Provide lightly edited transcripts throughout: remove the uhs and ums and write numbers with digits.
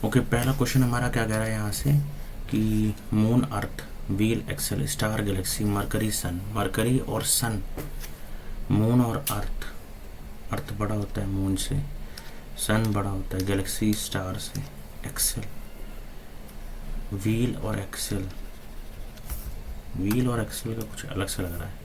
Okay, पहला question हमारा क्या कह रहा है यहाँ से कि moon, earth, wheel, axle, star, galaxy, Mercury, sun. Mercury और सन, मून और अर्थ। अर्थ बड़ा होता है मून से, सन बड़ा होता है गैलेक्सी स्टार से। एक्सेल, व्हील और एक्सेल, व्हील और एक्सेल का कुछ अलग से लग रहा है।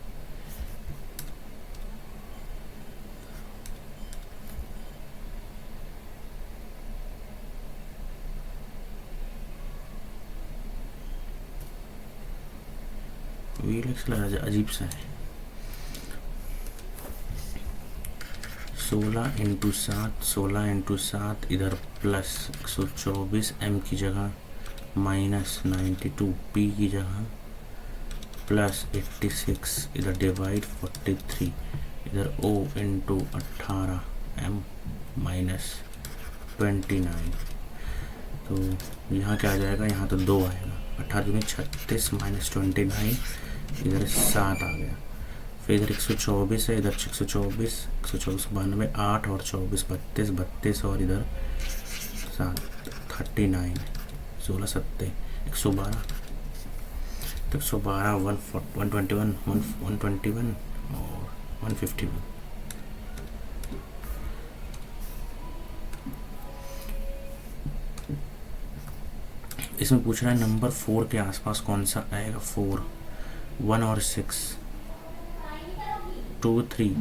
व्हील एक्सेल अजीब सा है। 16 इंटू 7, 16 इंटू 7, इधर प्लस 124 m की जगह, माइनस 92 p की जगह, प्लस 86, इधर डिवाइड 43, इधर O इंटू 18 m माइनस 29। तो यहाँ क्या आ जाएगा, यहाँ तो 2 आएगा, 18 दूनी 36 माइनस 29, इधर 7 आ गया। फिर इधर 124 है, इधर 124, 124 92, 8 और 24 32, 32 और इधर 7 39, 16 7 112, तो 112 121 121 और 151। इसमें पूछ रहा है नंबर 4 के आसपास कौन सा आएगा। 4, 1 और 6, 2 3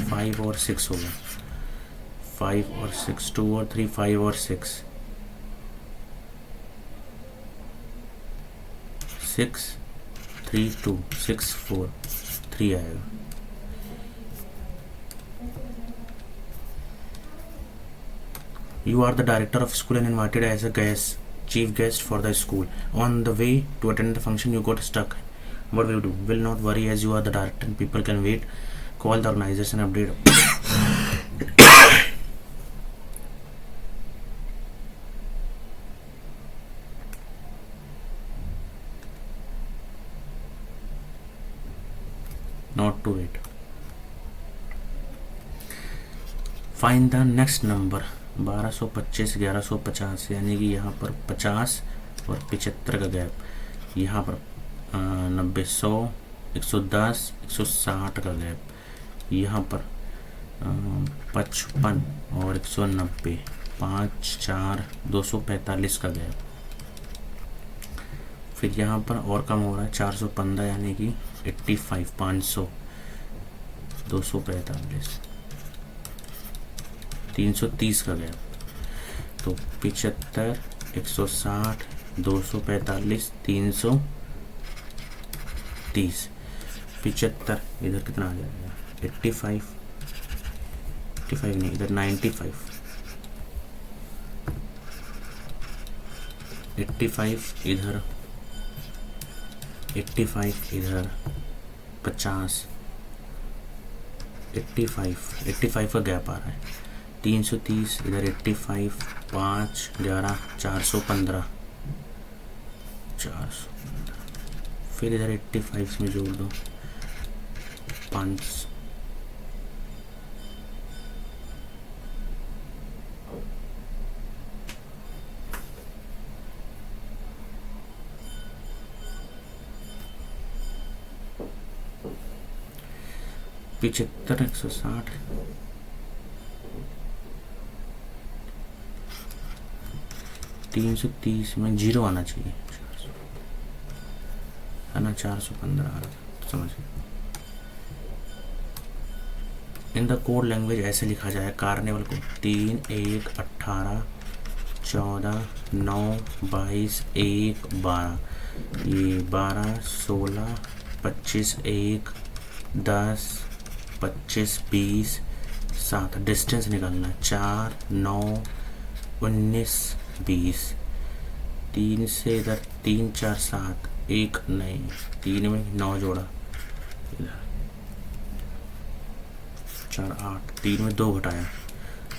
5 और 6 होगा। 5 और 6, 2 और 3, 5 और 6, 6 3 2 6 4 3 आएगा। You are the director of school and invited as a guest, chief guest for the school. On the way to attend the function, you got stuck. What will you do? Will not worry as you are the director and people can wait. Call the organizers and update. Not to wait. Find the next number. 1225 1150, यानी कि यहाँ पर 50 और 75 का gap, यहाँ पर 90 100 110 160 का gap, यहाँ पर 55 और 190 5 4 245 का गैप। फिर यहाँ पर और कम हो रहा है 415, यानी कि 85 500 245 330 का गैप। तो 75 160 245 330। 75 इधर कितना आ जाएगा, 85 नहीं, इधर 95, 85 इधर, 85 इधर, 50, 85 का गैप आ रहा है। 330 इधर, 85 5 11 415, फिर इधर 85 में जोड़ दो 5, पिछहत्तर 160, 330 में 0 आना चाहिए, है ना, 415 आ रहा था, समझ गए। इन द कोड लैंग्वेज ऐसे लिखा जाए कार्निवल को 3 1 18 14 9 22 1 12, ये 12 16 25 1 10 25 20 7, डिस्टेंस निकालना है 4 9 19 20, 3 से इधर 3 4 7, 1 नहीं, 3 में 9 जोड़ा, इधर 4 8, 3 में 2 घटाया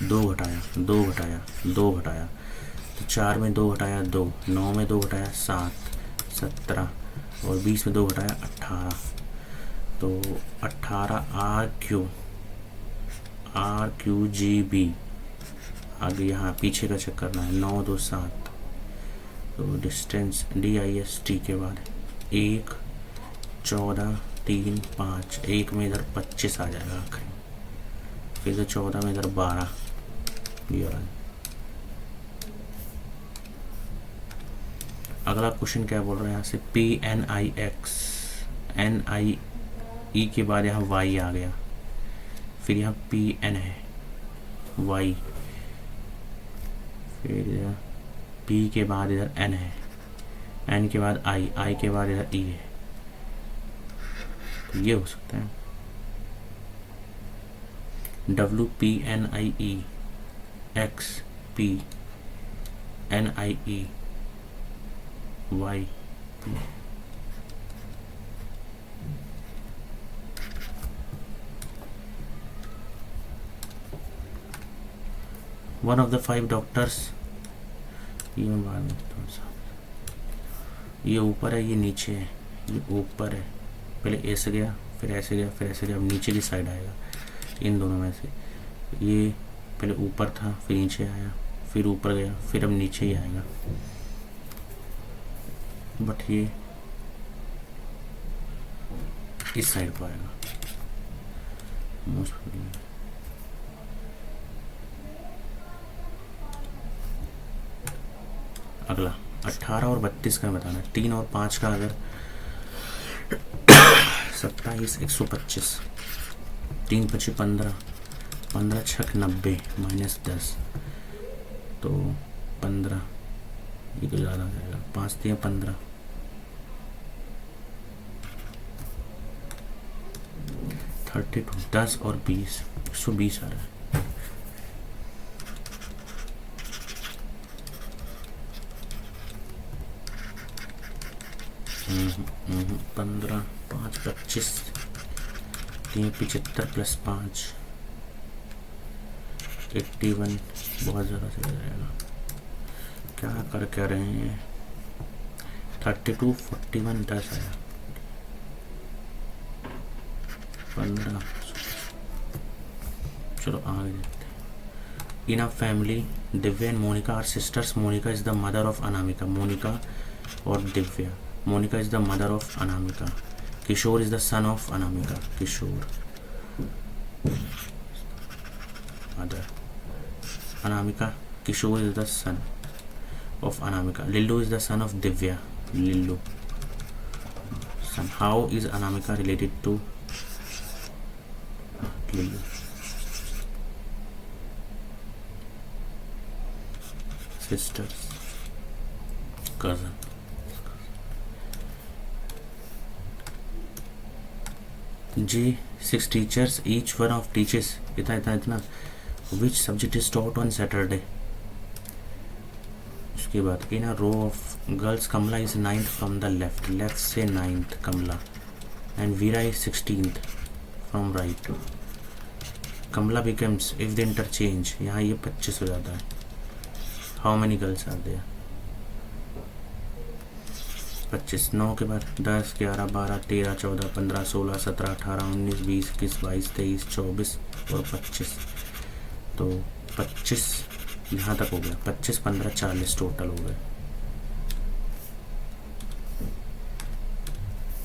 2 घटाया 2 घटाया 2 घटाया, तो 4 में 2 घटाया 2, 9 में 2 घटाया 7 17 और 20 में 2 घटाया 18, तो 18 RQ GB। आगे यहाँ पीछे का चेक करना है, 9 2 7 तो डिस्टेंस DIST के बाद 1, 14, 3, 5, 1 में इधर 25 आ जाएगा आखिर, फिर इधर 14 में इधर 12 ये रहा। अगला क्वेश्चन क्या बोल रहा है यहाँ से, PNIX, NIE के बाद यहाँ Y आ गया, फिर यहाँ PN है Y, फिर P के बाद इधर N है, N के बाद I के बाद इधर E है, तो ये हो सकता है WPNIE XPNIE Y P। One of the 5 doctors, ये ऊपर है ये नीचे है, ये ऊपर है, पहले ऐसे गया फिर ऐसे गया फिर ऐसे गया, अब नीचे की साइड आएगा इन दोनों में से, ये पहले ऊपर था फिर नीचे आया फिर ऊपर गया फिर अब नीचे ही आएगा, बट ये इस साइड पर आएगा मोस्ट। अगला 18 और 32 का बताना है, 3 और 5 का अगर 27, 125, 3 5 15, 15 6 90 -10, तो 15, ये तो ज़्यादा जाएगा, 5 3 15, 32, 10 और 20, 120 आ रहा है। 15, 5 25, 3 75 + 5 81, बहुत ज़्यादा चला जाएगा, क्या कर रहे हैं। 32, 41, 10 आया, 15, चलो आगे देखते हैं। In a family Divya and Monika are sisters, Monika is the mother of Anamika, Monika और Divya, Monika is the mother of Anamika, Kishore is the son of Anamika, Kishore mother Anamika, Kishore is the son of Anamika, Lillu is the son of Divya, Lillu son. How is Anamika related to Lillu? Sisters, cousin. G 6 teachers, each one of teaches इतना which subject is taught on Saturday. उसके बाद in a row of girls Kamala is 9th from the left से 9th Kamala, and Veera is 16th from right. Kamala becomes if the interchange, यहाँ ये 25 हो जाता है। How many girls are there, 25, 9 के बाद 10 11 12 13 14 15 16 17 18 19 20 21 22 23 24 और 25, तो 25 यहाँ तक हो गया, 25 15 40 टोटल हो गए।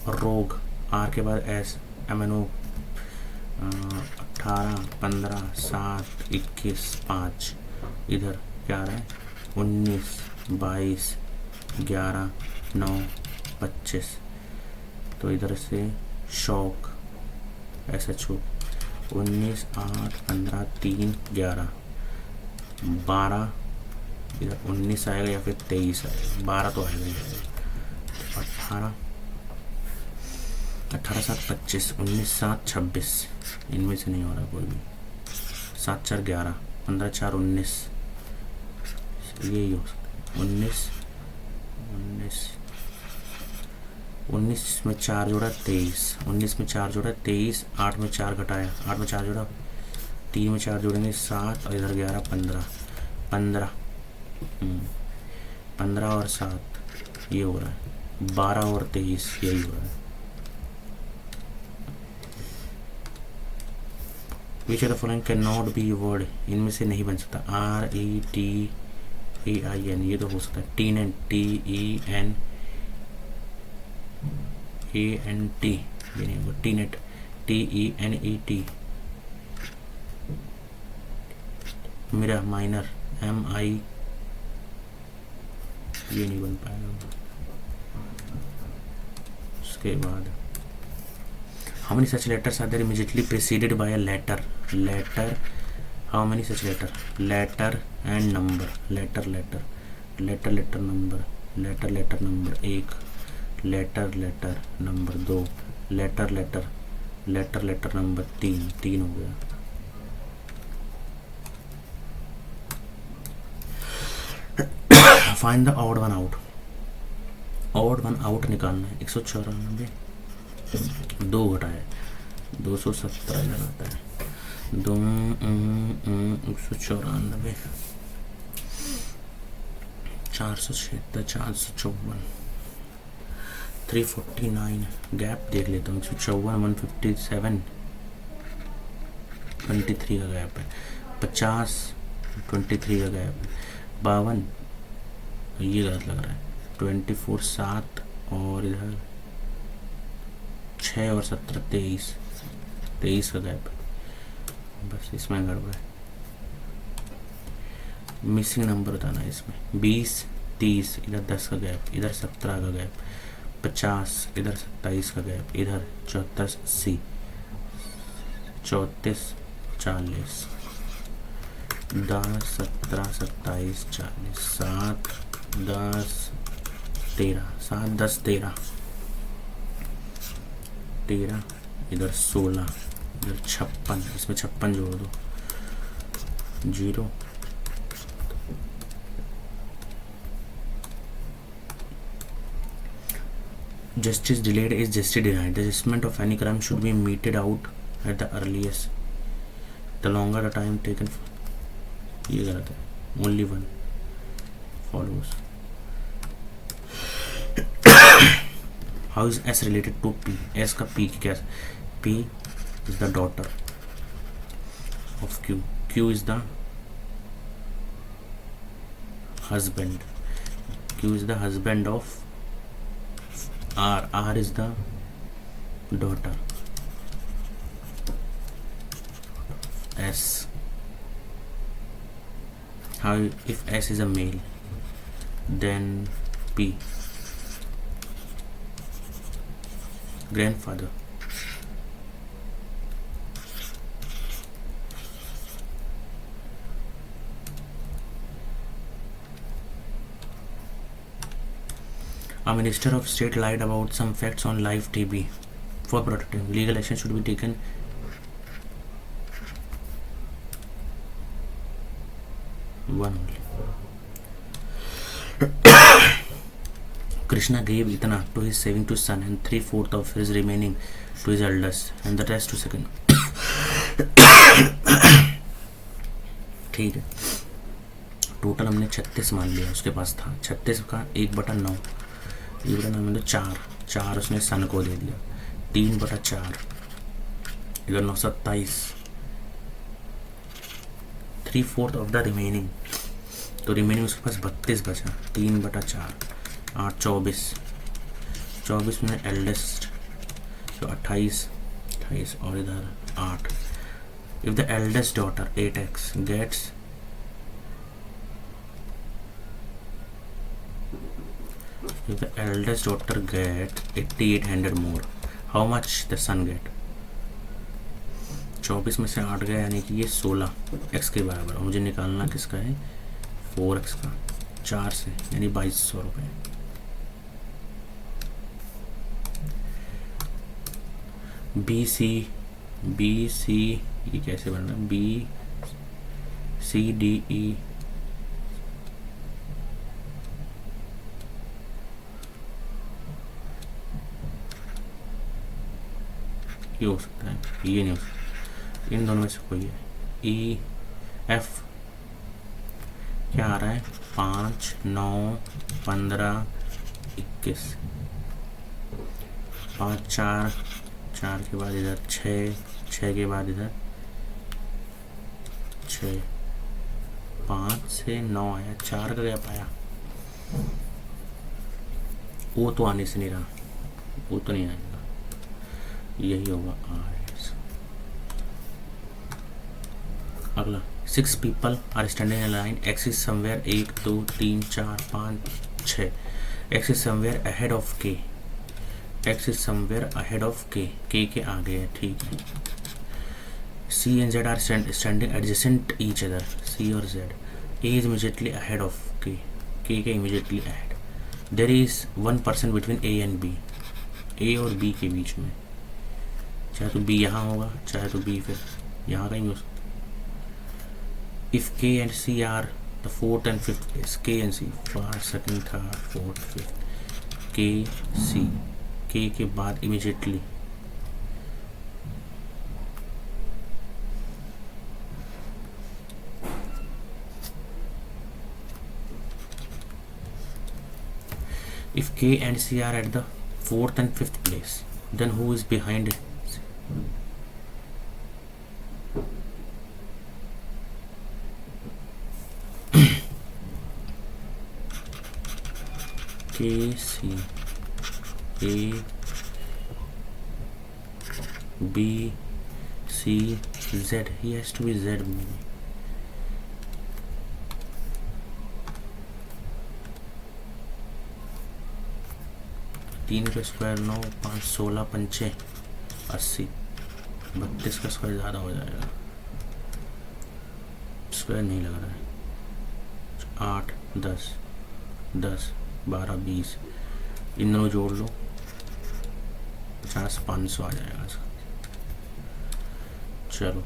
और रोग आर के बाद एस MNO 18 15 7 21 5, इधर क्या आ रहा है 19 22 11 9 25, तो इधर से शौक SHO 19 8 15 3 11 12, इधर 19 आएगा या फिर 23 आएगा, 12 तो आएगा ही आएगा। 18 7 25 19 7 26, इनमें से नहीं हो रहा कोई भी। 7 4 11 15 4 19, यही हो सकता है 19 में 4 जोड़ा 23, 19 में 4 जोड़ा 23, 8 में 4 घटाया, 8 में 4 जोड़ा 3 में 4 जोड़ेंगे 7, और इधर 11 15 15 और 7 ये हो रहा है, 12 और 23 यही हो रहा है। Which of the following cannot be word, इनमें से नहीं बन सकता। RET AIN, ये तो हो सकता है TENT, TENANT, ये नहीं होगा TNET, TENET, मेरा माइनर MI, ये नहीं बन पाएगा। उसके बाद how many such letters are there immediately preceded by a letter? How many such letter and number, letter number, letter number 1, letter number 2, letter number 3 हो गया। Find the odd one out, odd one out निकालना है। 194 2 घटाए 217 इधर आता है, 194 476 454 349, gap देख लेता हूँ। 154 157 23 का गैप है, 50 23 का गैप है, 52 ये गलत लग रहा है, 24 7 और इधर 6 और 17 23 का गैप है, बस इसमें गड़बड़ है। मिसिंग नंबर बताना है इसमें, 20 30 इधर 10 का गैप, इधर 17 का गैप, 50 इधर 27 का गैप, इधर 34 80 34 40 10 17 27 40 7 10 13 7 10 13 इधर 16 इधर 56, इसमें 56 जोड़ दो, 0 justice delayed is justice denied. The judgment of any crime should be meted out at the earliest, the longer the time taken for, ये गलत है, only one follows. How is S related to P? S का P क्या है? P is the daughter of Q. Q is the husband. Q is the husband of R. R is the daughter. S. How if S is a male, then P. Grandfather. A minister of state lied about some facts on live TV for protecting. Legal action should be taken. One only. Krishna gave itana to his saving to son and 3/4 of his remaining to his eldest and the rest to second. ठीक है, total हमने 36 मान लिया, उसके पास था 36 का 1/9, 1/9 में तो 4 उसने सन को दे दिया, 3/4 इधर 9 27, 3/4 ऑफ द रिमेनिंग, तो रिमेनिंग उसके पास 32 बचा, 3/4 8 24 में एल्डेस्ट तो 28 और इधर 8. If the eldest daughter 8x gets if the eldest daughter get 8800 more, how much the son get? 24 में से 8 गया यानी कि ये 16 x के बराबर, और मुझे निकालना किसका है 4x का, 4 से यानी 2200 रुपये. बी सी ये कैसे बन रहा है, BCDE ये हो सकता है, ये नहीं हो सकता, इन दोनों में से कोई है. EF क्या आ रहा है 5 9 15 21, 5 4 के बाद इधर 6 के बाद इधर 6 5 से 9 आया, 4 का गैप आया। वो तो आने से नहीं रहा, वो तो नहीं आएगा, यही होगा RS। अगला 6 people are standing in line, X is somewhere 1 2 3 4 5 6, X is somewhere ahead of K, X is somewhere ahead of K के आगे है, ठीक है। C and Z are standing adjacent each other, C और Z, A is immediately ahead of K के immediately ahead. There is 1 person between A and B, A और B के बीच में, चाहे तो B यहाँ होगा, चाहे तो B फिर यहाँ कहीं हो सकता। If K and C are the 4th and 5th place, K and C, 1st, 2nd, 3rd, 4th, 5th, K, C, K के बाद immediately if K and C are at the 4th and 5th place, then who is behind it? K, C, A, B, C, Z. He has to be Z. 3 का square 9, 5 16 पंचे 80, 32 का square ज़्यादा हो जाएगा, square नहीं लग रहा है। 8 10 10 12 20, इन दोनों जोड़ लो, 50 500 आ जाएगा इसका। चलो,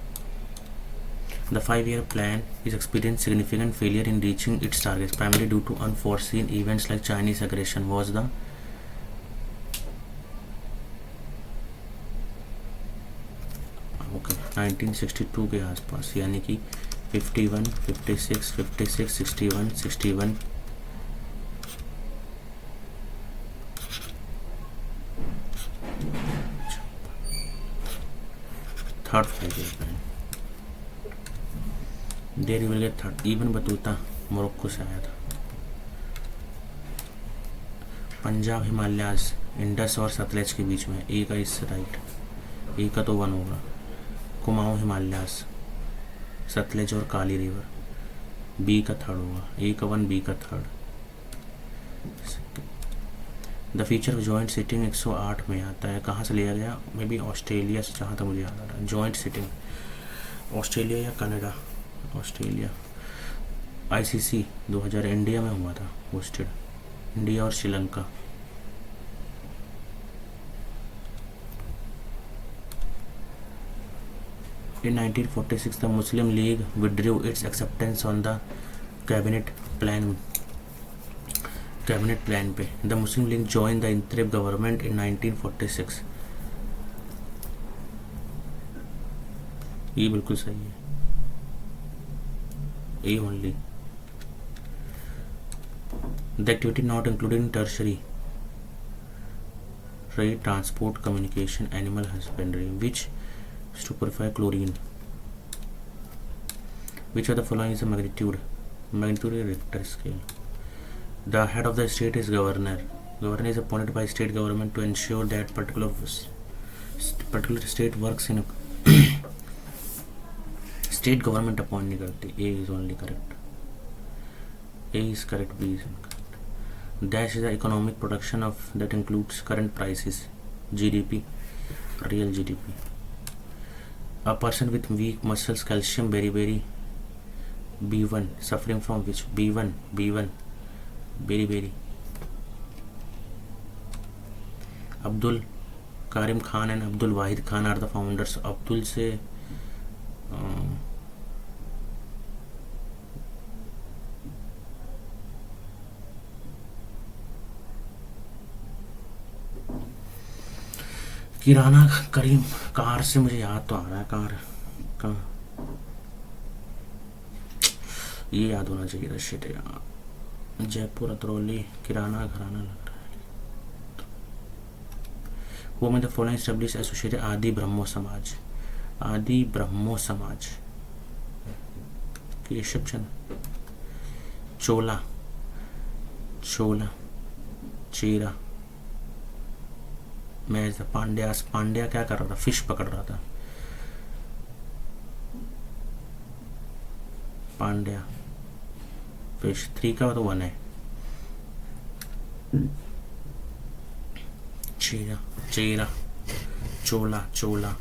the 5-year plan is experienced significant failure in reaching its targets primarily due to unforeseen events like Chinese aggression was the okay 1962 के आसपास, यानी कि 51 56 56 61 61 third 5-year plan। There will get third. Ibn Battuta Morocco से आया था। Punjab Himalayas Indus और सतलज के बीच में, ए का इस राइट, ए का तो 1 होगा। कुमाऊं हिमालयाज सतलज और काली रिवर, बी का 3rd होगा, ए का 1 बी का 3rd। The feature of joint sitting 108 में आता है, कहाँ से लिया गया? मे बी ऑस्ट्रेलिया से, जहाँ तक मुझे याद आ रहा है। जॉइंट सिटिंग ऑस्ट्रेलिया या कनाडा, ऑस्ट्रेलिया। ICC 2000 इंडिया में हुआ था, होस्टेड इंडिया और Sri Lanka. In 1946 the Muslim League withdrew its acceptance on the cabinet plan पे। The Muslim League joined the interim government in 1946। ये बिल्कुल सही है, A only। The activity not included in tertiary trade, transport, communication, animal husbandry, which to purify chlorine. Which of the following is a magnitude Richter scale? The head of the state is governor. Governor is appointed by state government to ensure that particular state works in state government appoint नहीं करती। A is only correct, A is correct, B is incorrect। Dash is the economic production of that includes current prices, GDP, real GDP। A person with weak muscles, calcium, beriberi, B1, suffering from which? B1, beriberi। Abdul Karim Khan and Abdul Wahid Khan are the founders। Abdul से किराना करीम, car से मुझे याद तो आ रहा है, car ये याद होना चाहिए था। शिट यार, जयपुर अतरौली किराना घराना लग रहा है। वो में द फॉलोइंग एस्टैब्लिश एसोसिएटेड आदि ब्रह्मो समाज। आदि ब्रह्मो समाज केशव चंद्र चोला, चोला, चेरा, मैच था। पांड्यास, पांड्या क्या कर रहा था? फिश पकड़ रहा था। पांड्या, फिश। 3 का तो 1 है। चेरा, चेरा, चोला, चोला,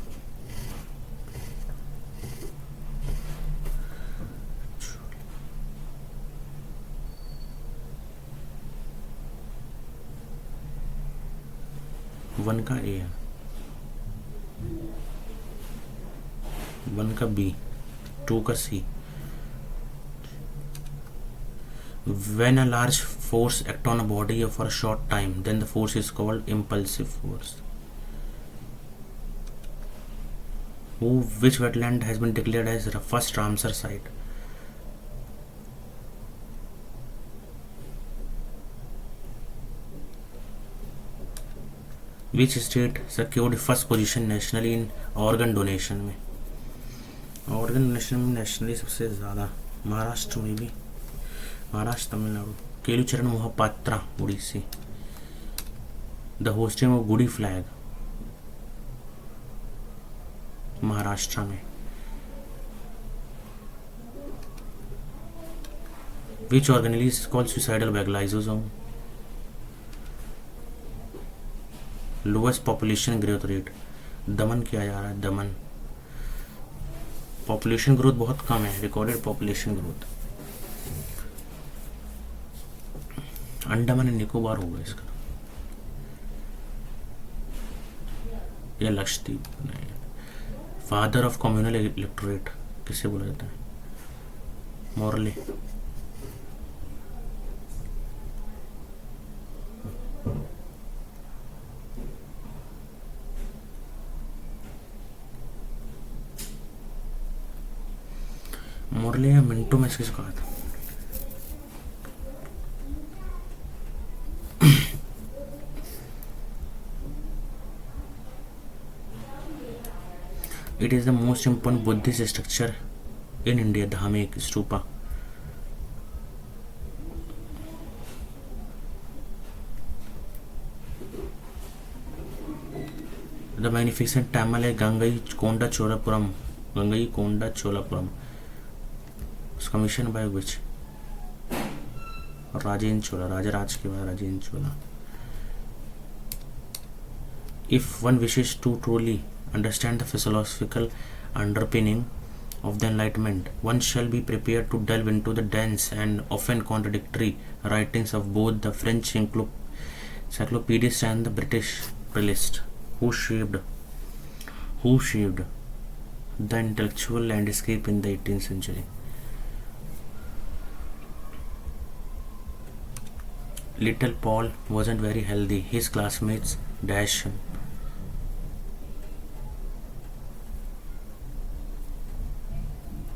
1 का ए है, 1 का बी, 2 का सी। When a large force acts on a body for a short time, then the force is called impulsive force. Which wetland has been declared as the first Ramsar site? Which state secured first position nationally in organ donation में? Organ donation में nationally सबसे ज़्यादा महाराष्ट्र में भी, Maharashtra, Tamil Nadu. Kelucharan Mohapatra, Odissi. The hoisting of Gudi flag, Maharashtra में। Which organelle is called suicidal bag? Lysosome. Lowest population growth rate, Daman किया जा रहा है, दमन। पॉपुलेशन ग्रोथ बहुत कम है, recorded population growth. Andaman and Nicobar होगा इसका, या लक्षद्वीप नहीं। फादर ऑफ कम्युनल इलेक्टोरेट किसे बोला जाता है? मोरले। मोरले या मिंटो में किसको कहा था? It is the most important Buddhist structure in India, Dhamek Stupa. The magnificent temple है Gangai Konda Cholapuram. Gangai Konda Cholapuram. Commissioned by which? Rajendra Chola. Rajaraj के बाद Rajendra Chola. If one wishes to truly understand the philosophical underpinning of the Enlightenment, one shall be prepared to delve into the dense and often contradictory writings of both the French encyclopedists and the British realist, who shaped the intellectual landscape in the 18th century. Little Paul wasn't very healthy. His classmates dashed him.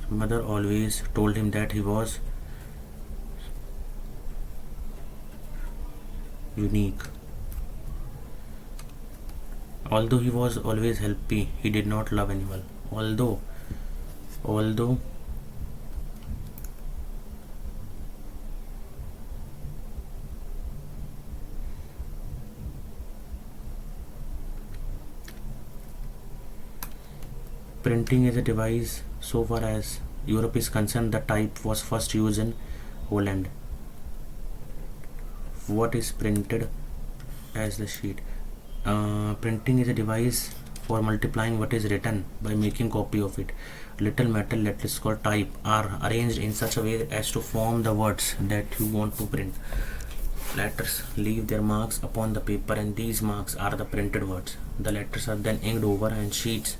Mother always told him that he was unique. Although he was always happy, he did not love anyone. Although printing is a device, so far as Europe is concerned, the type was first used in Holland. What is printed as the sheet? Printing is a device for multiplying what is written by making copy of it. Little metal letters called type are arranged in such a way as to form the words that you want to print. Letters leave their marks upon the paper, and these marks are the printed words. The letters are then inked over and sheets.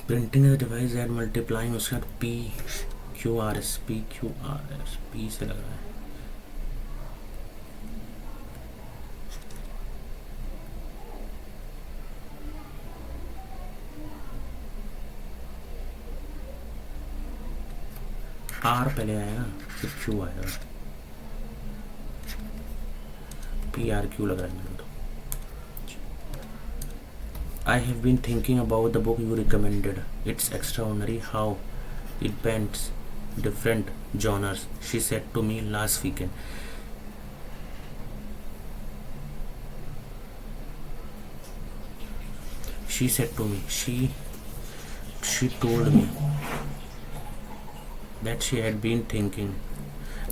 Printing is device and multiplying, उसका P Q R S, P से लग रहा है। Are पहले आएगा फिर Q आएगा, PRQ लग रहा है मेरे तो। I have been thinking about the book you recommended. It's extraordinary how it blends different genres, she said to me last weekend. She said to me, she told me that she had been thinking.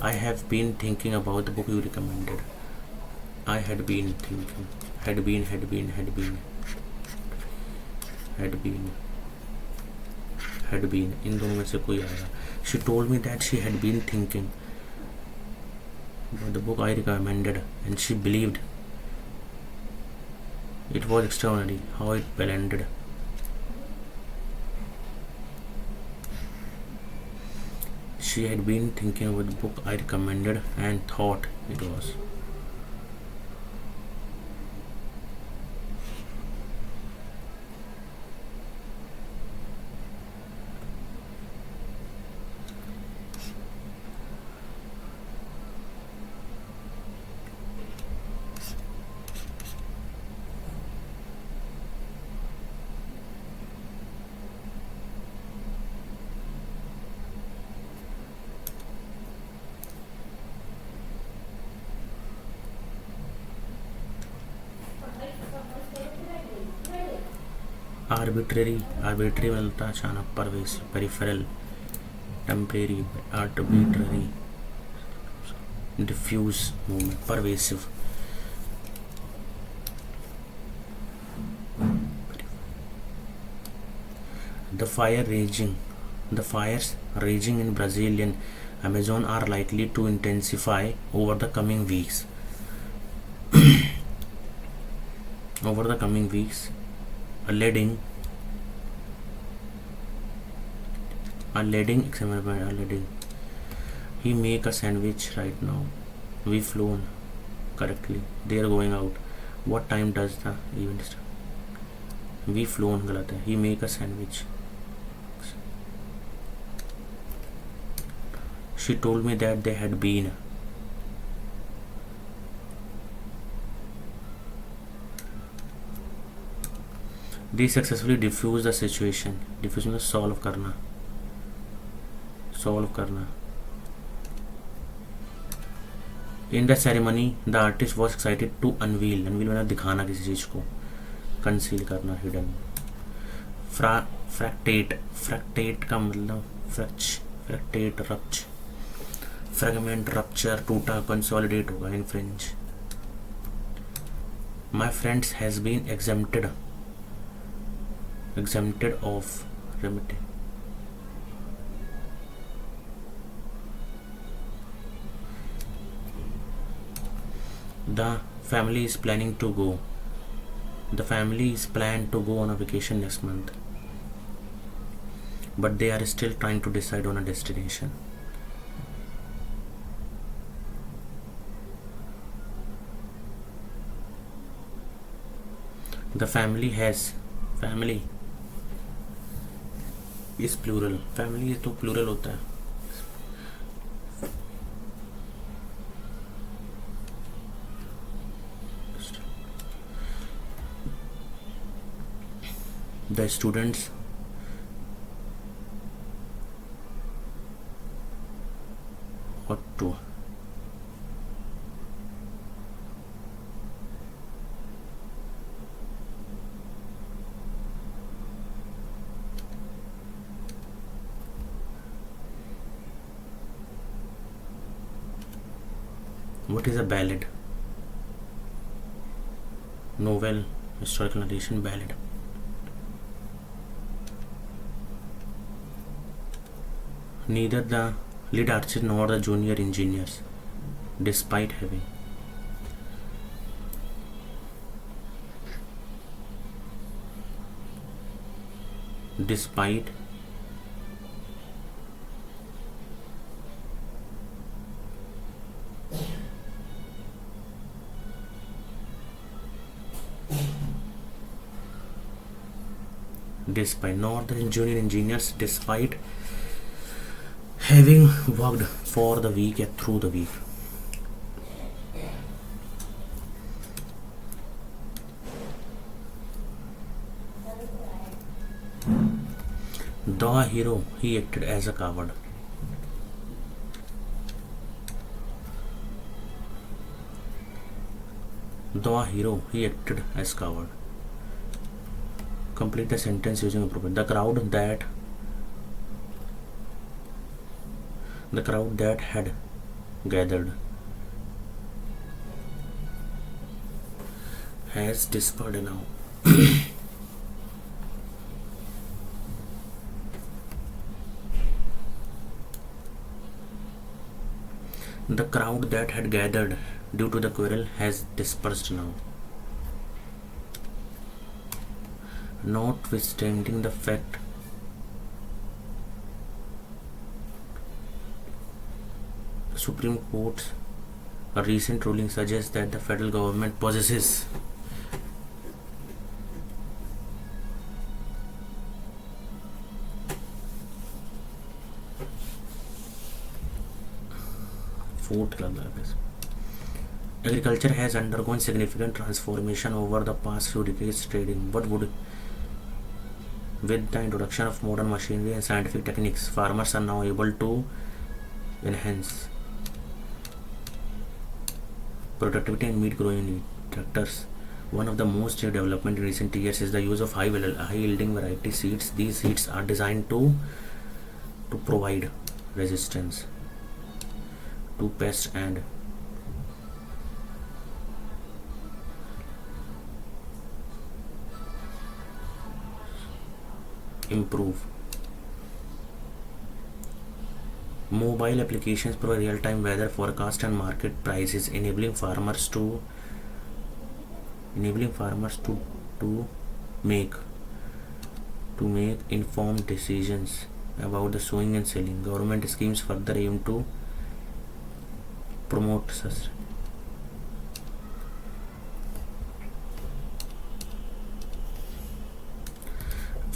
I have been thinking about the book you recommended. I had been thinking. Had been. इन दोनों में से कोई आएगा. She told me that she had been thinking about the book I recommended, and she believed it was extraordinary how it blended. She had been thinking about the book I recommended and thought it was. Arbitrary मिलता अचानक, pervasive, peripheral, temporary, arbitrary, diffuse movement, pervasive. The fires raging in Brazilian Amazon are likely to intensify over the coming weeks. A leading he make a sandwich right now. We flown correctly. They are going out. What time does the event start? We flown गलत है. He make a sandwich. She told me that they had been. They successfully diffused the situation. Diffuse मतलब solve करना. In the ceremony, the artist was excited to unveil मतलब दिखाना किसी चीज को, conceal करना, hidden. Fractate का मतलब fractate, rupture, fragment, rupture, टूटा, consolidate होगा in French. My friends has been exempted of remitting. The family is planned to go on a vacation next month, but they are still trying to decide on a destination. The family is plural. Family तो plural होता है. The students ought to What is a ballad? Novel, historical narration, ballad. Neither the lead artist nor the junior engineers, despite having nor the junior engineers, despite Having worked for the week या through the week. The hero, he acted as a coward. The hero, he acted as coward. Complete the sentence using appropriate. The crowd that had gathered has dispersed now. The crowd that had gathered due to the quarrel has dispersed now. Notwithstanding the fact the Supreme Court's recent ruling suggests that the federal government possesses agriculture has undergone significant transformation over the past few decades. Trading, with the introduction of modern machinery and scientific techniques, farmers are now able to enhance productivity and meet growing need. Tractors. One of the most new development in recent years is the use of high-yielding variety seeds. These seeds are designed to provide resistance to pests and improve. Mobile applications provide real-time weather forecast and market prices, enabling farmers to make informed decisions about the sowing and selling. Government schemes further aim to promote such.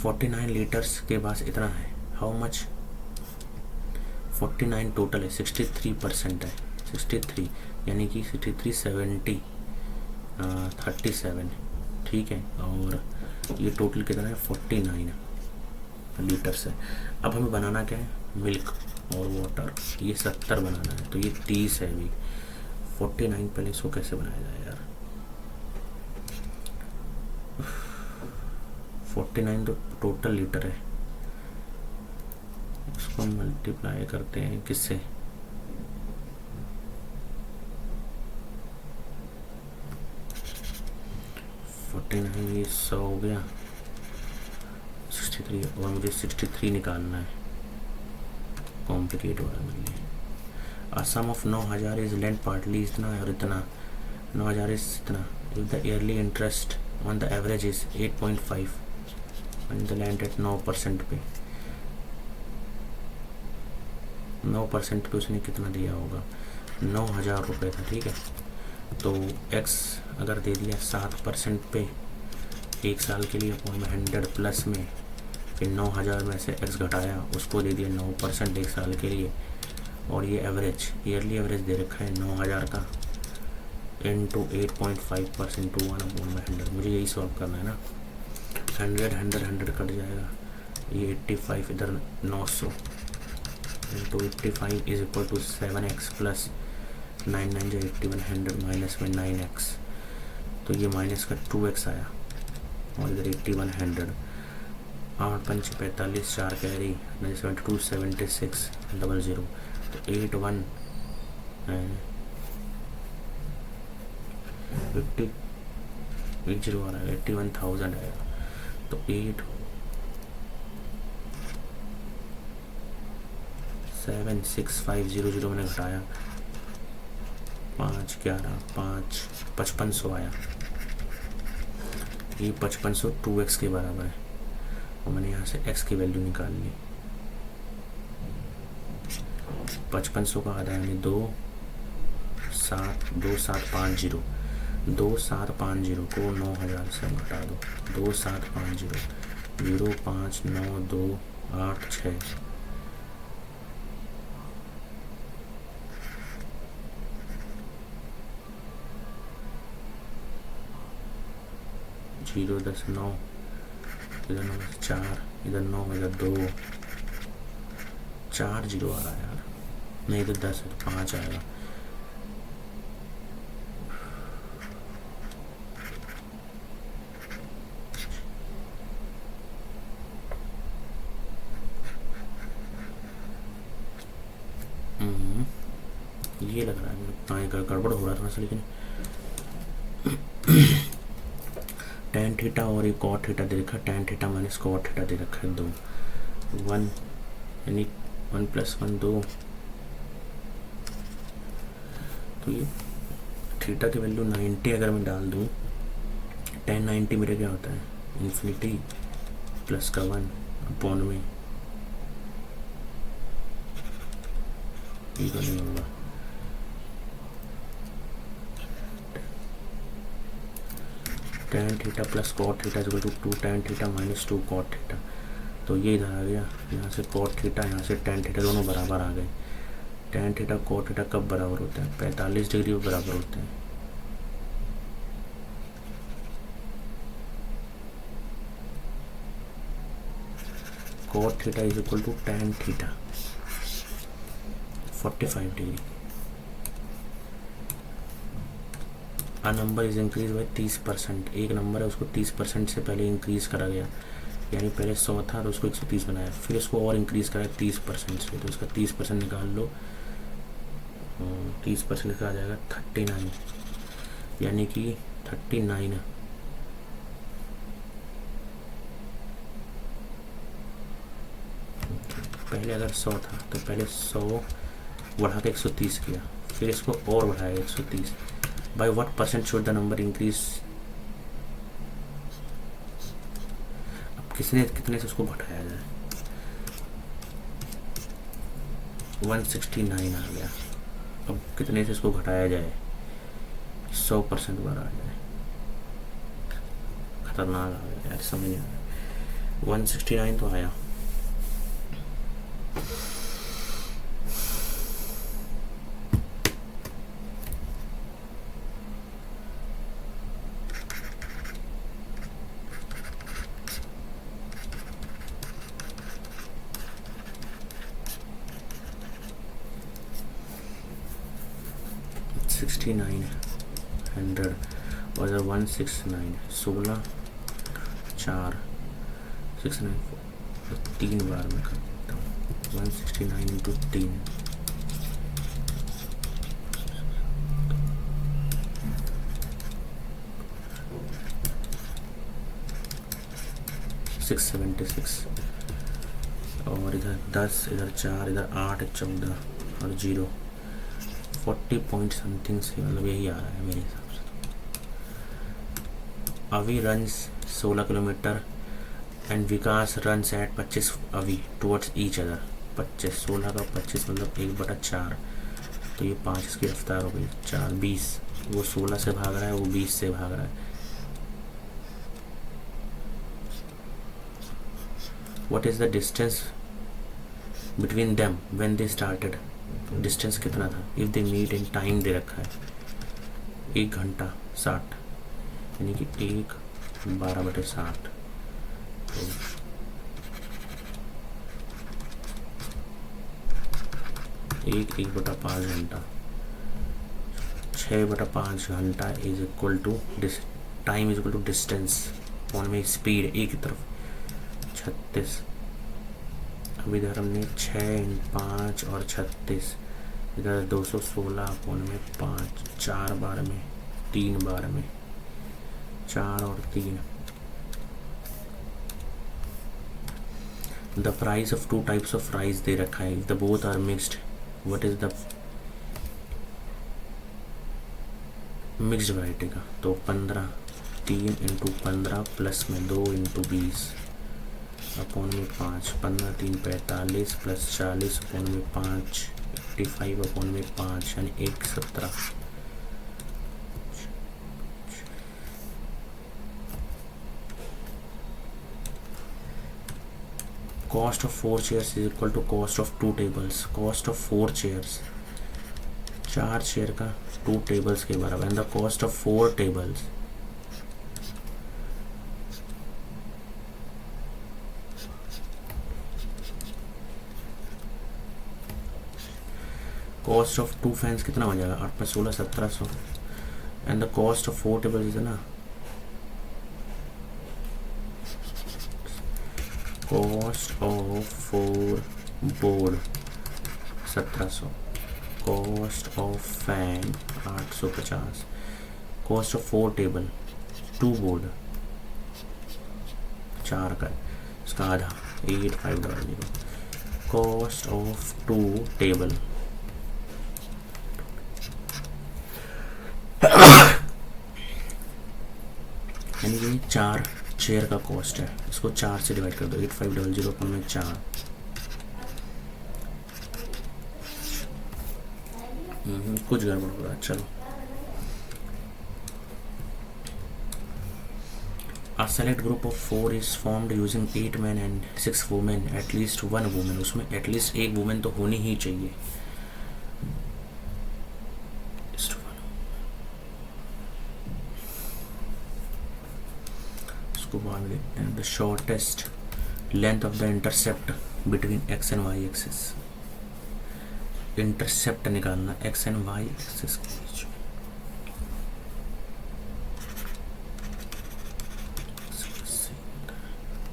$49 litres के पास इतना है. How much? 49 total है. 63% है. 63 यानी कि 63 70 37. ठीक है. और ये टोटल कितना है? 49 लीटर्स है. अब हमें बनाना क्या है? मिल्क और वाटर. ये 70 बनाना है, तो ये 30 है अभी. 49 पहले इसको कैसे बनाया जाए यार? 49 तो टोटल लीटर है. इसको मल्टीप्लाई करते हैं किससे? 49 ये 100 हो गया. 63 और मुझे 63 निकालना है. कॉम्प्लिकेट हो रहा है मेरे लिए. सम ऑफ 9000 इज लेंट पार्टली इतना और इतना. 9000 इज इतना. If the yearly interest on the average is 8.5 and the land at 9% पे. 9% पे उसने कितना दिया होगा? 9000 रुपये था. ठीक है. तो x अगर दे दिया 7% पे 1 साल के लिए, अपॉन 100 प्लस में, फिर 9000 में से x घटाया, उसको दे दिया 9% 1 साल के लिए. और ये एवरेज, ईयरली एवरेज दे रखा है 9000 का, इंटू 8.5% टू 1/100. मुझे यही सॉल्व करना है ना. 100 कट जाएगा. ये 85 इधर 900 into 85 is equal to 7x plus 9 जो 8100 माइनस में 9x. तो ये माइनस का 2x आया और इधर 8100. 8 5 45 4 कैरी 72 76 00. तो 81 50 0 आ रहा है. 81,000 आएगा. तो 8 7 6 5 0 0 मैंने घटाया. 5 11 5 5500 आया. ये 5500 2x के बराबर है. और मैंने यहाँ से x की वैल्यू निकाल ली. 5500 का आधा यानी 2750. 2750 को 9000 से घटा दो. 2750 059286 0 10 9, इधर 9 4, इधर 9, इधर 2, 4 0 आ रहा है यार, नहीं इधर 10 है तो 5 आएगा। ये लग रहा है मेरे को गड़बड़ हो रहा था वैसे, लेकिन tan थीटा और एक cot थीटा दे रखा है, tan theta minus cot theta दे रखा है 2, 1 यानी 1 + 1 2। तो ये थीटा की वैल्यू 90 अगर मैं डाल दूँ, tan 90 मेरे क्या होता है, इन्फिनिटी प्लस का 1 अपॉन में, ये तो नहीं होगा। tan theta plus cot theta equal to 2 tan theta minus 2 cot theta. तो ये इधर आ गया, यहाँ से cot थीटा, यहाँ से tan थीटा, दोनों बराबर आ गए। tan थीटा cot थीटा कब बराबर होता है, 45 डिग्री पर बराबर होते हैं। cot theta is equal to tan theta 45 degree. A number is increase by 30%, एक नंबर है उसको 30% से पहले इंक्रीज करा गया, यानी पहले 100 था तो उसको 130 बनाया, फिर उसको और इंक्रीज करा 30% से, तो इसका 30% निकाल लो, 30% का आ जाएगा 39, यानी कि 39 पहले अगर 100 था तो पहले 100 बढ़ा के 130 किया, फिर इसको और बढ़ाया 130। By what percent should the number increase, अब कितने से उसको घटाया जाए, 169 आ गया। अब कितने से इसको घटाया जाए, 100% बार आ जाए, खतरनाक आ गया यार, समझ नहीं आ रहा। 169 तो आया, $69 100 और इधर 169, 16 4 69 3 बार में कर देता हूँ, 169 इंटू 3, $676 और इधर 10, इधर 4, इधर 8 14 और 0 40 पॉइंट समथिंग से, मतलब यही आ रहा है मेरे हिसाब से। अवी runs 16 kilometre and Vikas runs at 25 अवी टुवर्ड्स ईच अदर। 25, 16 का 25 मतलब 1/4, तो ये 5 इसकी रफ्तार हो गई, 4 20, वो 16 से भाग रहा है, वो 20 से भाग रहा है। What is the distance between them when they started, distance कितना था, if they meet in time दे रखा है 1 घंटा 60, यानी कि 1 12/60, तो 1/5 घंटा, 6/5 घंटा is equal to time is equal to distance on में स्पीड, एक की तरफ 36। अब इधर हमने 6 × 5 और 36, इधर 216 अपॉन में 5, 4 बार में, 3 बार में, 4 और 3। The price of 2 types of rice दे रखा है, the both are mixed, what is the mixed variety का, तो 15, 3 × 15 प्लस में 2 × 20 अपॉन में 5, 15 3 45 प्लस 40 अपॉन में 5, 85 अपॉन में 5, यानी 117। Cost of 4 chairs is equal to cost of 2 tables. Cost of 4 chairs, 4 chair का 2 टेबल्स के बराबर, and the cost of 4 tables cost of 2 fans कितना हो जाएगा, 8 + 16 1700, and the cost of 4 table is ना, cost of 4 board 1700, cost of fan 850, cost of 4 table 2 board 4 का, इसका आधा 8500, कॉस्ट ऑफ 2 टेबल यानी कि 4 चेयर का कॉस्ट है, इसको 4 से डिवाइड कर दो, 8500 में 4, कुछ गड़बड़ हो रहा है, चलो। A select group of 4 is formed using 8 men and 6 women, at least 1 woman, उसमें at least एक woman तो होनी ही चाहिए। इसको बाद में देखते हैं। The shortest length of the intercept between x and y axis, intercept निकालना x and y एक्सिस के बीच।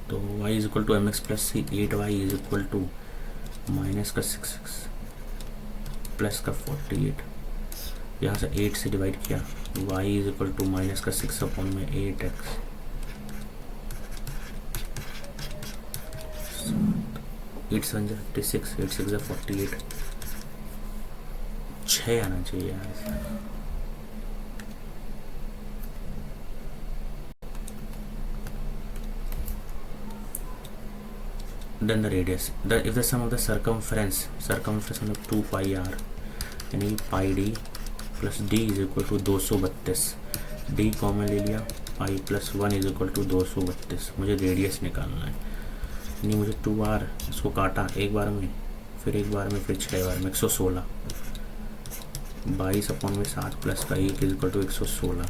तो y is equal to mx plus c, 8y is equal to minus का 6x प्लस का 48, यहाँ से 8 से डिवाइड किया, y is equal to minus का 6 अपॉन में 8x, 8 7 56, 8 6 48, 6 आना चाहिए यहाँ से। Then the radius, if the sum of the circumference मतलब 2 pi r यानी pi d plus d is equal to 232, d common ले लिया, pi plus 1 is equal to 232, मुझे रेडियस निकालना है, यानी मुझे 2r इसको काटा एक बार में, फिर एक बार में, फिर 6 बार में, 116, 22 अपॉन में 7 प्लस का 1 इज इक्वल टू 116,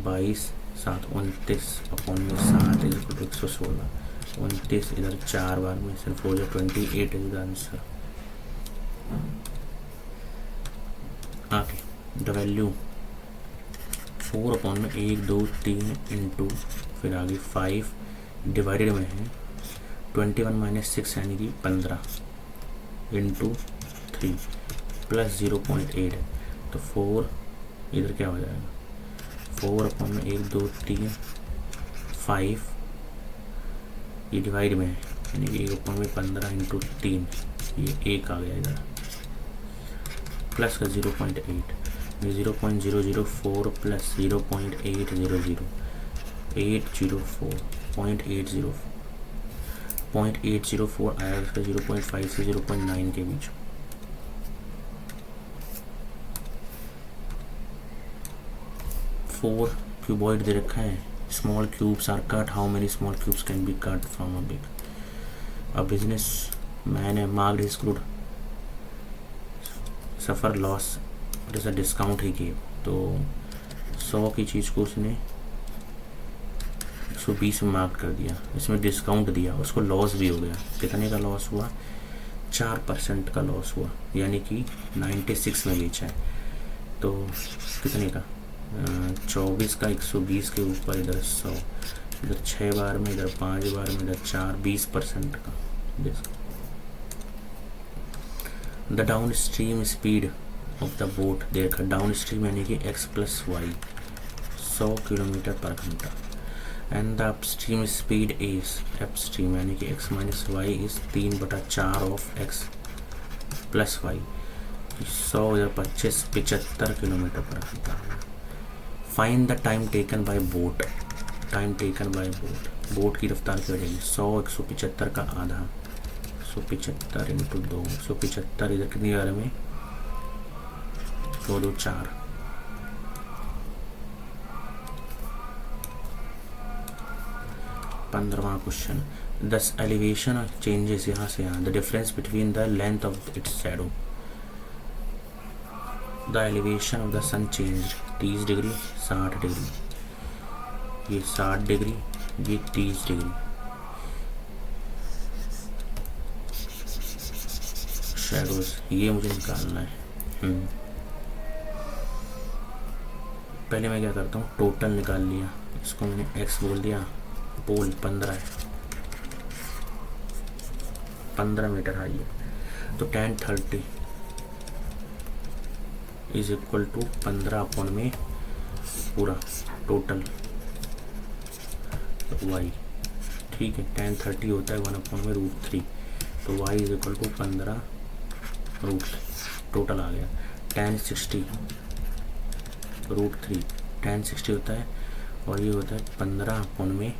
22 7 29 अपॉन में 7 इज इक्वल टू 116, 29 इधर 4 बार में, सिर्फ हो जाए 28 इज द आंसर। आगे द वैल्यू 4 अपॉन में 1 2 3 इंटू, फिर आगे 5 डिवाइडेड में है 21 माइनस 6 यानी कि 15 इंटू 3 प्लस 0.8 है, तो 4 इधर क्या हो जाएगा, 4 अपॉन में 1 2 3 5, ये डिवाइड में है यानी कि 1 अपॉन में 15 इंटू 3, ये 1 आ गया इधर, प्लस का 0.8, ये 0.004 प्लस 0.800, 0.804 आया, उसका 0.5 से 0.9 के बीच। फोर क्यूबॉइड दे रखा है, small cubes are cut, how many small cubes can be cut from a big. A businessman है marked his good suffer loss, it is a discount he give, तो 100 की चीज़ को उसने 120 में मार्क कर दिया, इसमें डिस्काउंट दिया, उसको लॉस भी हो गया। कितने का लॉस हुआ, 4% का लॉस हुआ, यानी कि 96 में बेचा है, तो कितने का 24 का 120 के ऊपर, इधर 100, इधर 6 बार में, इधर 5 बार में, इधर 4, 20% का discount. The downstream speed of the boat, देखा डाउन स्ट्रीम यानी कि x प्लस वाई 100 किलोमीटर पर घंटा, and the upstream speed is upstream यानी कि x minus y is 3/4 of x plus y, 100 इधर 25 75 किलोमीटर पर घंटा। Find the time taken by boat, time taken by boat, boat की रफ्तार क्या हो जाएगी, 100 175 का आधा, 175 इंटू 2, 175 इधर कितनी बार में, 2 2 4, पंद्रहवां क्वेश्चन, 10 एलिवेशन चेंजेस यहाँ से यहाँ, the difference between the length of its shadow, the elevation of the sun change 30 degree 60 degree, ये 60 डिग्री, ये 30 डिग्री, शैडोज ये मुझे निकालना है। पहले मैं क्या करता हूँ, टोटल निकाल लिया, इसको मैंने x बोल दिया, पोल 15 है, 15 मीटर हाई है, तो tan 30 is equal to 15 upon में पूरा टोटल तो y, ठीक है। tan 30 होता है 1 अपॉन में √3, तो y is equal to 15 total आ गया। tan 60 √3, tan 60 होता है और ये होता है 15 अपॉन में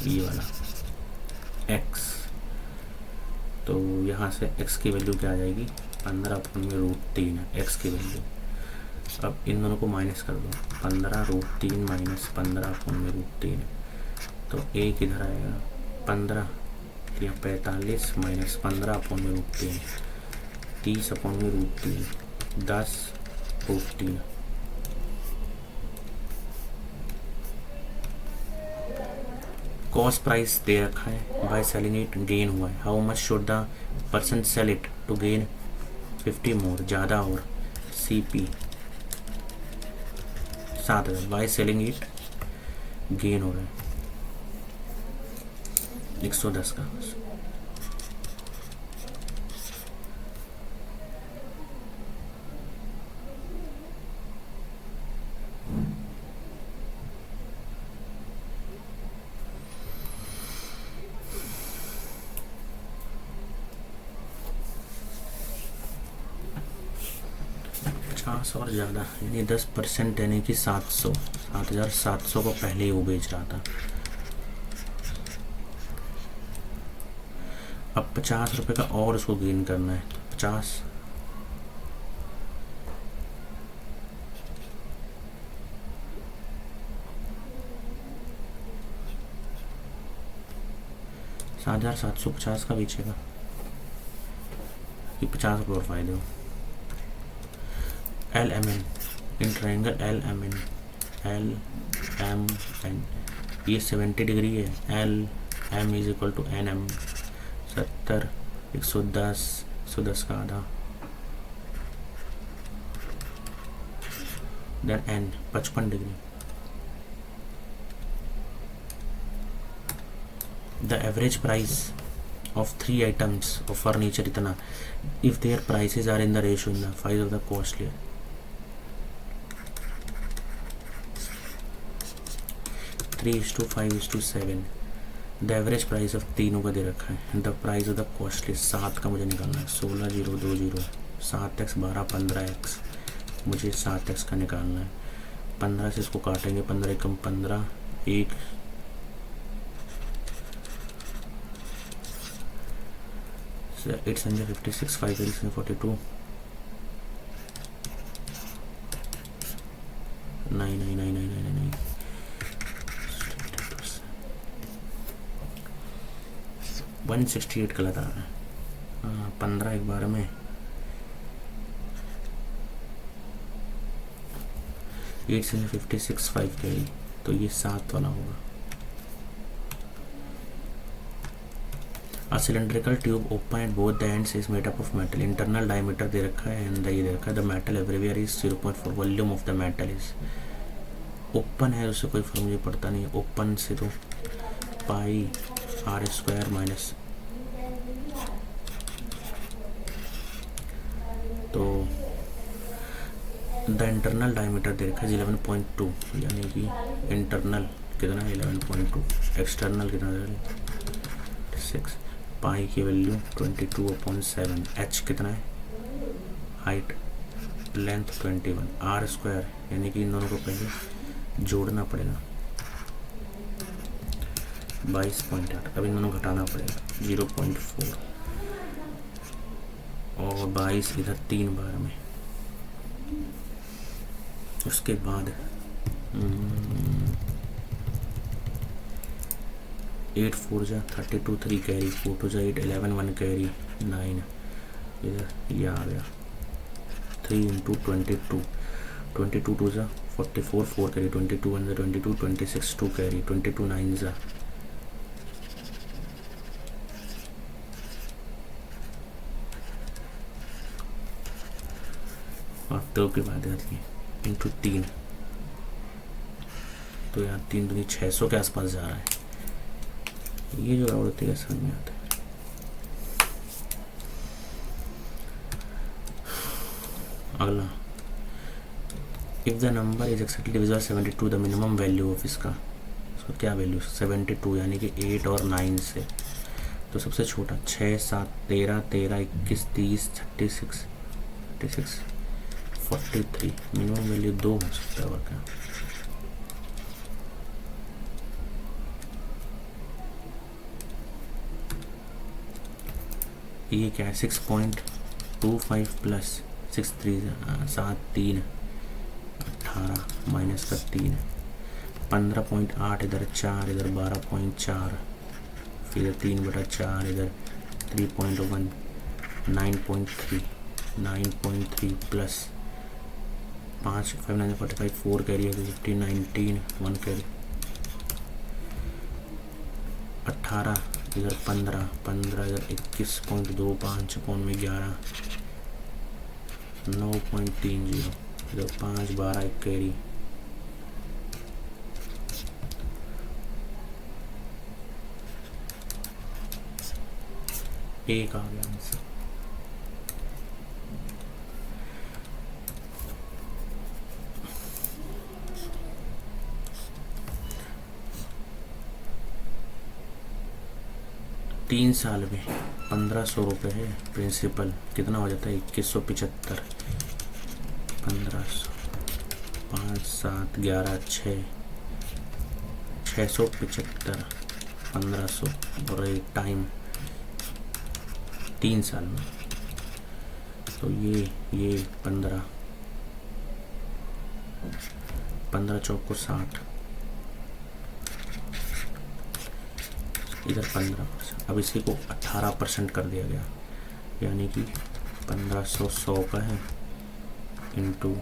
ये वाला x, तो यहाँ से x की वैल्यू क्या आ जाएगी, 15 अपॉन में √3 है x की वैल्यू। अब इन दोनों को माइनस कर दो, 15 √3 माइनस 15 अपॉन में √3, तो a किधर आएगा, 15 या 45 माइनस 15 अपॉन में √3, 30 अपॉन में √3, 10 √3। कॉस्ट प्राइस दे रखा है, बाय सेलिंग इट गेन हुआ है, how much should the person sell it to gain 50 more, ज़्यादा, और CP 7,000, by selling it gain हो रहा है 110 का। और ज़्यादा यानी 10% यानी कि 7,700 को पहले ही वो बेच रहा था। अब 50 रुपये का और उसको गेन करना है, 50 7,750 का बेचेगा कि 50 रुपये और फायदे हो। LMN इन ट्रायंगल LMN ये 70 डिग्री है, LM is equal to NM 70 110 110 का आधा, देन N 55 degree. The average price of 3 items of furniture इतना, if their prices are in the ratio in the 5 of the costly, 3:5:7, the average price of तीनों का दे रखा है, the price of the costly 7 का मुझे निकालना है, 16,020, 7x 12 15x, मुझे 7x का निकालना है। 15 से इसको काटेंगे, 15 कम 15, 1 856 5 42 9 168 गलत आ रहा है। 15 एक बार में 856 5 के, तो ये 7 वाला होगा। A cylindrical tube open at both the ends is made up of metal. Internal diameter दे रखा है and ये दे रखा है, the metal everywhere is 0.4, volume of the metal is, open है उससे कोई फर्क मुझे पड़ता नहीं, ओपन से तो पाई r² माइनस, तो द इंटरनल डायमीटर दे रखा है 11.2, यानी कि इंटरनल कितना है 11.2, एक्सटर्नल कितना 6, पाई की वैल्यू 22/7, h कितना है हाइट, लेंथ 21, r² यानी कि इन दोनों को पहले जोड़ना पड़ेगा 22.8, अब इन दोनों घटाना पड़ेगा 0.4 और 22 इधर 3 बार में। उसके बाद 8 4 जा 32 3 कैरी, 4 2 जा 8 11 1 कैरी 9, इधर ये आ गया 3 × 22 22 2 जा 44 4 कैरी, 22 1 जा 22 26 2 कैरी, 22 9 जा 32 हफ्तों की बात है इंटू 3, तो यार 3 दूनी 600 के आसपास जा रहा है। ये जो गड़बड़ होती है समझ में आता है। अगला, if the number is exactly divisible 72, the minimum value of इसका क्या वैल्यू 72 यानी कि 8 और 9 से। तो सबसे छोटा 6, 7, 13, 13, 21, 30, 36, 43, मिनिमम वैल्यू 2 हो सकता है और क्या। ये क्या है 6.25 प्लस 6, 3, 7, 3, 18 माइनस का 3, 15.8, इधर 4, इधर 12.4, फिर 3/4, इधर 3.1, 9.3 प्लस 5, 5, 9, 45, 4 कैरी है 15, 19, 1 कैरी 18, इधर 15, इधर 21.25 पौन में 11, 9.30, इधर 5, 12, 1 कैरी 1 आ गया आंसर। तीन साल में 1500 रुपये है प्रिंसिपल, कितना हो जाता है 2175, 1500, 5, 7, 11, 6, 675, 1500 और एक टाइम 3 साल में। तो ये 15 चौक को 60, इधर 15%। अब इसी को 18% कर दिया गया, यानी कि 1500 100 का है इंटू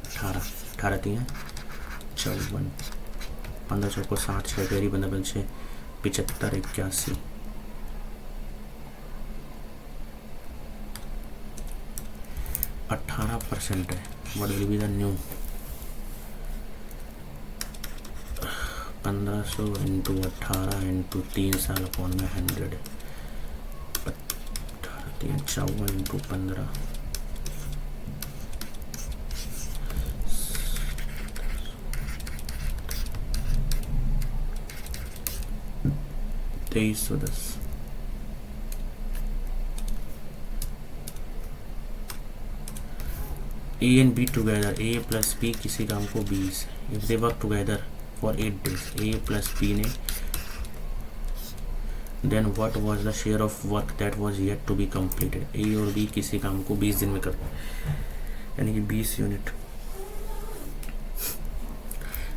18 3 54, 15 चौक को 60, 6 कैरी 15 6, 75, 81, 18% है। What will be the new 1500 into 18 into 3 साल कौन में 100, 18 3 54 into 15, 2310। A and B together, A plus B किसी काम को 20, if they work together for 8 days, A plus B ने, then what was the share of work that was yet to be completed? A और B किसी काम को 20 दिन में करते हैं, यानी कि 20 यूनिट।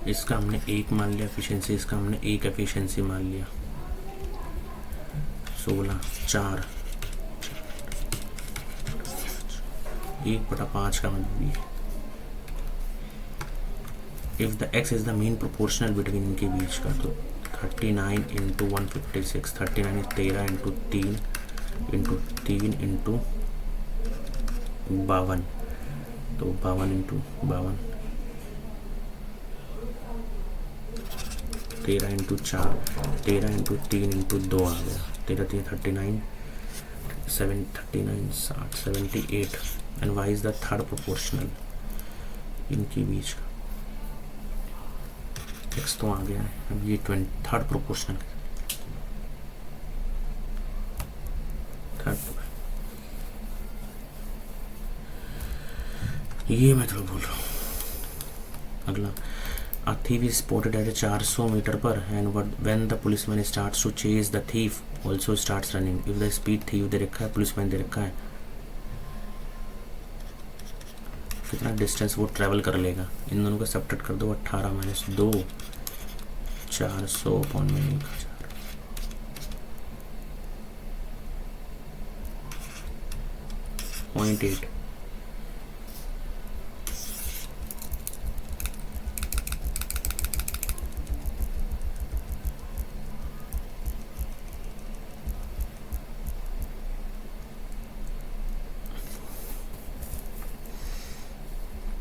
इसका हमने 1 मान लिया एफिशिएंसी, इसका हमने 1 एफिशिएंसी मान लिया। 16, 4, 1/5 का मतलब भी। If the x is the mean proportional between इनके बीच का, तो 39 इंटू 156, 39 13 इंटू 3 इंटू 3 इंटू 52, तो 52 इंटू 52, 13 इंटू 4, 13 इंटू 3 इंटू 2 आ गया, 13 3 39, 39 60, 78। And y is the third proportional इनके बीच का, x तो आ गया है, अब ये थर्ड प्रोपोर्शनल, ये मैं थोड़ा बोल रहा हूँ। अगला, a thief is spotted at 400 metre पर, and when the policeman starts to chase, the thief also starts running. if the speed thief दे रखा है, पुलिसमैन दे रखा है, कितना डिस्टेंस वो ट्रैवल कर लेगा, इन दोनों का सब्ट्रैक्ट कर दो। 18 माइनस 2, 400 अपॉन में 1000, .8।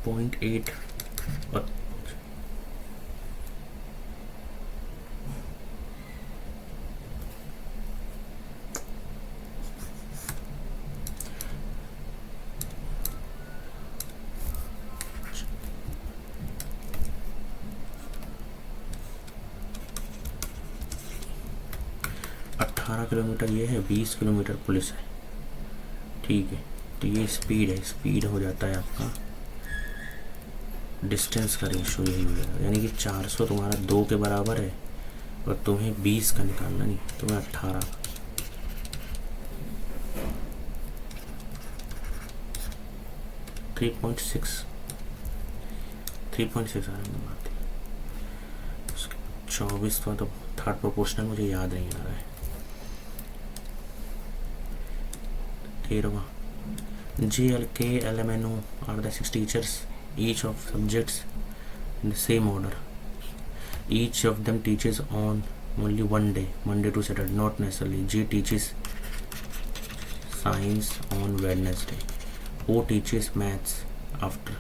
3.8 और 18 किलोमीटर ये है, 20 किलोमीटर पुलिस है, ठीक है। तो ये स्पीड है, स्पीड हो जाता है आपका, डिस्टेंस का रेशो यही हो जाएगा, यानी कि 400 तुम्हारा 2 के बराबर है और तुम्हें 20 का निकालना, नहीं तुम्हें 18 3.6 आ रहा है बात। 24 तो थर्ड प्रोपोर्शनल मुझे याद नहीं आ रहा है। 13वां JLKLMNO are the 6 teachers, each of subjects in the same order. Each of them teaches on only one day, Monday to Saturday, not necessarily. J teaches science on Wednesday. O teaches maths after.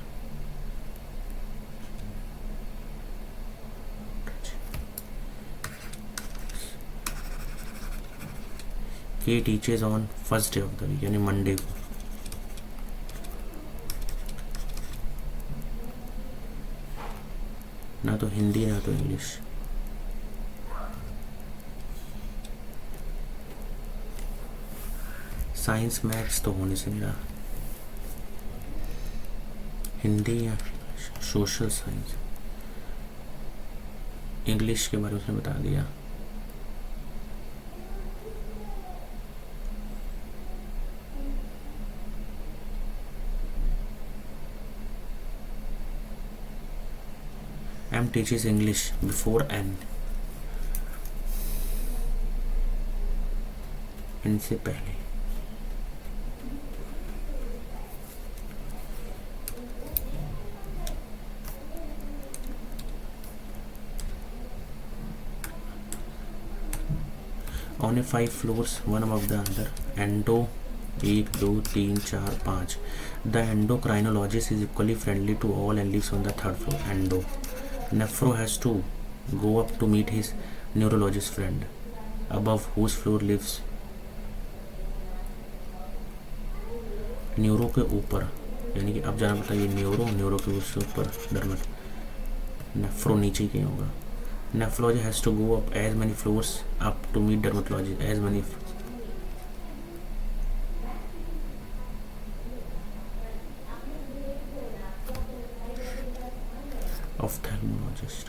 K teaches on first day of the week, यानी Monday को। ना तो हिंदी ना तो English. Science maths तो होने से नहीं रहा, हिंदी या सोशल साइंस। इंग्लिश के बारे में उसने बता दिया। M teaches English before N, इनसे पहले। On a 5 floors, one above the other, endo 1 2 3 4 5, the endocrinologist is equally friendly to all and lives on the 3rd floor. Endo. Nephro has to go up to meet his neurologist friend, above whose floor lives. Neuro के ऊपर, यानी कि अब जाना पड़ता है ये neuro के उससे ऊपर डर्मट। नेफ्रो नीचे ही होगा। Nephrology has to go up as many floors up to meet dermatology, as many ophthalmologist.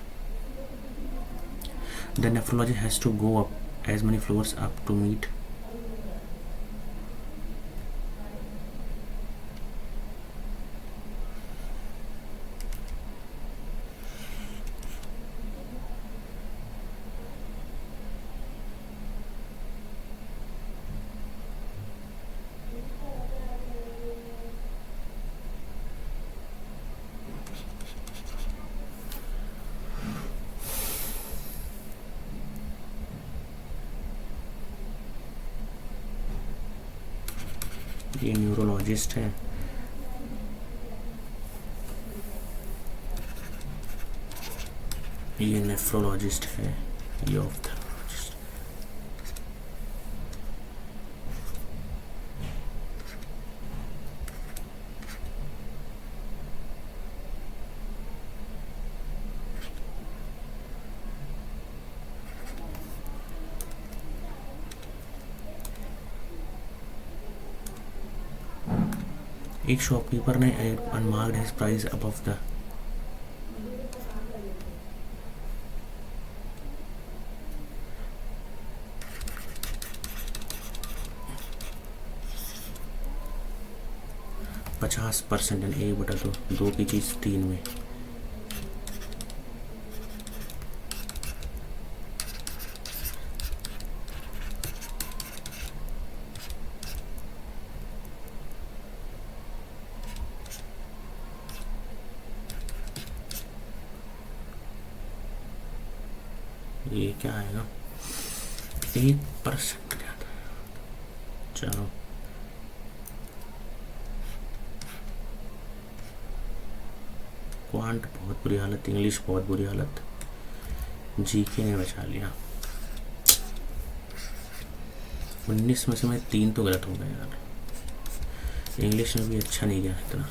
The nephrology has to go up as many floors up to meet ये न्यूरोलॉजिस्ट है, ये नेफ्रोलॉजिस्ट है, ये ऑप्थेल्मोलॉजिस्ट। एक shopkeeper ने unmarked his price above the %50, 1/2, 2 की चीज़ 3 में। ये क्या आएगा, 1% ज़्यादा। चलो क्वांट बहुत बुरी हालत, इंग्लिश बहुत बुरी हालत, जीके ने बचा लिया। 19 में से मैं 3 तो गलत हो गए यार। इंग्लिश में भी अच्छा नहीं गया इतना।